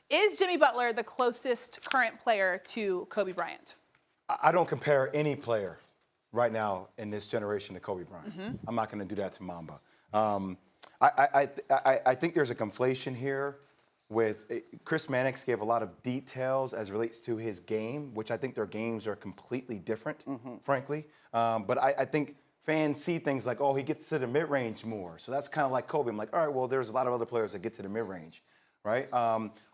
Is Jimmy Butler the closest current player to Kobe Bryant? I don't compare any player right now in this generation to Kobe Bryant. I'm not going to do that to Mamba. I think there's a conflation here with Chris Mannix gave a lot of details as relates to his game, which I think their games are completely different, frankly. But I think fans see things like, oh, he gets to the mid-range more. So that's kind of like Kobe. I'm like, all right, well, there's a lot of other players that get to the mid-range, right?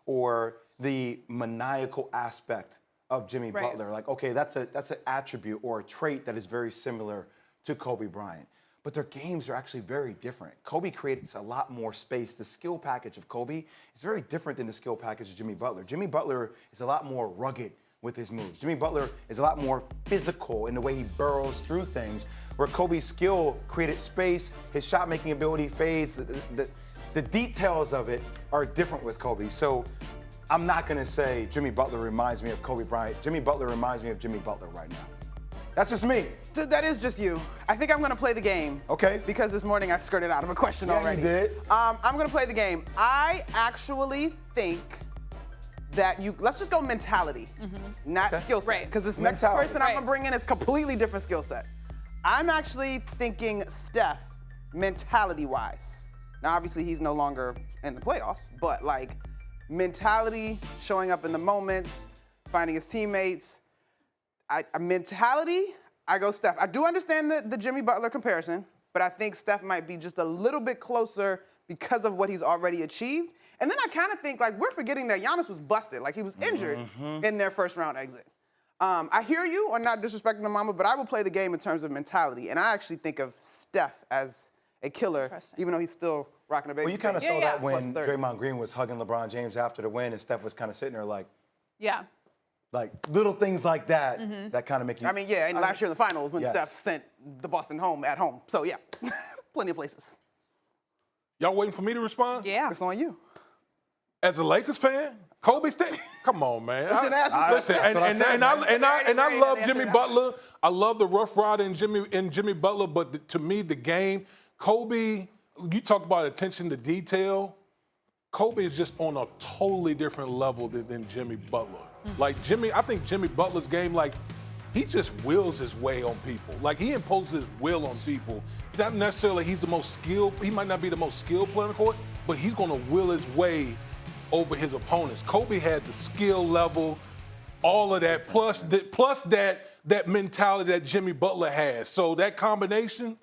Or the maniacal aspect of Jimmy Butler. Like, okay, that's an attribute or a trait that is very similar to Kobe Bryant. But their games are actually very different. Kobe creates a lot more space. The skill package of Kobe is very different than the skill package of Jimmy Butler. Jimmy Butler is a lot more rugged with his moves. Jimmy Butler is a lot more physical in the way he burrows through things, where Kobe's skill created space, his shot-making ability fades. The details of it are different with Kobe. So I'm not going to say Jimmy Butler reminds me of Kobe Bryant. Jimmy Butler reminds me of Jimmy Butler right now. That's just me. That is just you. I think I'm going to play the game. Okay. Because this morning I skirted out of a question already. You did. I'm going to play the game. I actually think that let's just go mentality, not skill set. Because this next person I'm going to bring in is completely different skill set. I'm actually thinking Steph, mentality-wise. Now, obviously, he's no longer in the playoffs, but like mentality, showing up in the moments, finding his teammates. Mentality, I go Steph. I do understand the Jimmy Butler comparison, but I think Steph might be just a little bit closer because of what he's already achieved. And then I kind of think, like, we're forgetting that Giannis was busted. Like, he was injured in their first-round exit. I hear you on not disrespecting the mama, but I will play the game in terms of mentality. And I actually think of Steph as a killer, even though he's still rocking a baby. Well, you kind of saw that when Draymond Green was hugging LeBron James after the win, and Steph was kind of sitting there like, like little things like that that kind of make you. I mean, yeah, and last year in the finals when Steph sent the Boston home at home. So, yeah, plenty of places. Y'all waiting for me to respond? Yeah. It's on you. As a Lakers fan, Kobe State, come on, man. Listen, and I love Jimmy Butler. I love the rough rider in Jimmy Butler, but to me, the game, Kobe, you talk about attention to detail. Kobe is just on a totally different level than Jimmy Butler. Like I think Jimmy Butler's game, like, he just wills his way on people. Like, he imposes his will on people. Not necessarily he's the most skilled, he might not be the most skilled player on the court, but he's gonna will his way over his opponents. Kobe had the skill level, all of that, plus that mentality that Jimmy Butler has. So that combination,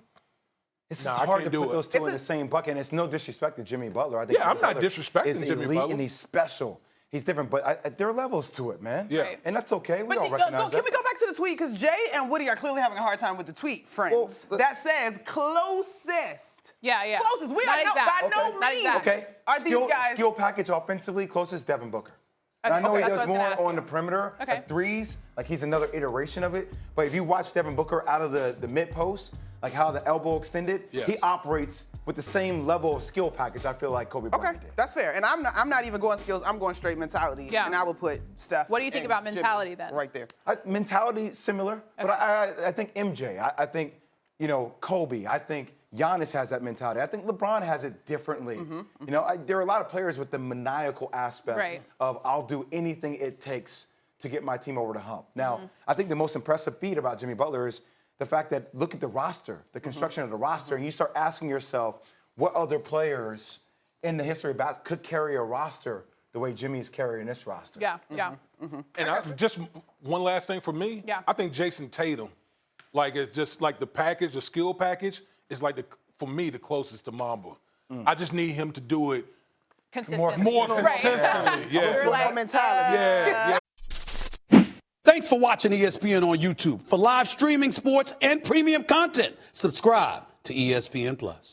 it's hard to put those two in the same bucket, and it's no disrespect to Jimmy Butler. I think I'm not disrespecting Jimmy Butler. And he's special. He's different, but there are levels to it, man. Yeah. And that's okay. We all recognize that. Can we go back to the tweet? Because Jay and Woody are clearly having a hard time with the tweet, friends. Well, that says closest. Yeah. Closest. We are by no means. Okay. Are these guys skill package offensively, closest Devin Booker. And I know he does more on the perimeter, at threes, like he's another iteration of it. But if you watch Devin Booker out of the mid-post, like how the elbow extended, he operates with the same level of skill package, I feel like Kobe Bryant did. That's fair. And I'm not even going skills, I'm going straight mentality. Yeah. And I will put Steph. What do you think about mentality then? Right there. Mentality, similar. But I think MJ, I think, Kobe, I think Giannis has that mentality. I think LeBron has it differently. There are a lot of players with the maniacal aspect of I'll do anything it takes to get my team over the hump. Now, I think the most impressive feat about Jimmy Butler is the fact that look at the roster, the construction of the roster, and you start asking yourself what other players in the history of basketball could carry a roster the way Jimmy's carrying this roster. And just one last thing for me. I think Jason Tatum, like, it's just like the package, the skill package, is like, for me, the closest to Mamba. I just need him to do it more consistently. More mentality. Thanks for watching ESPN on YouTube. For live streaming sports and premium content, subscribe to ESPN+.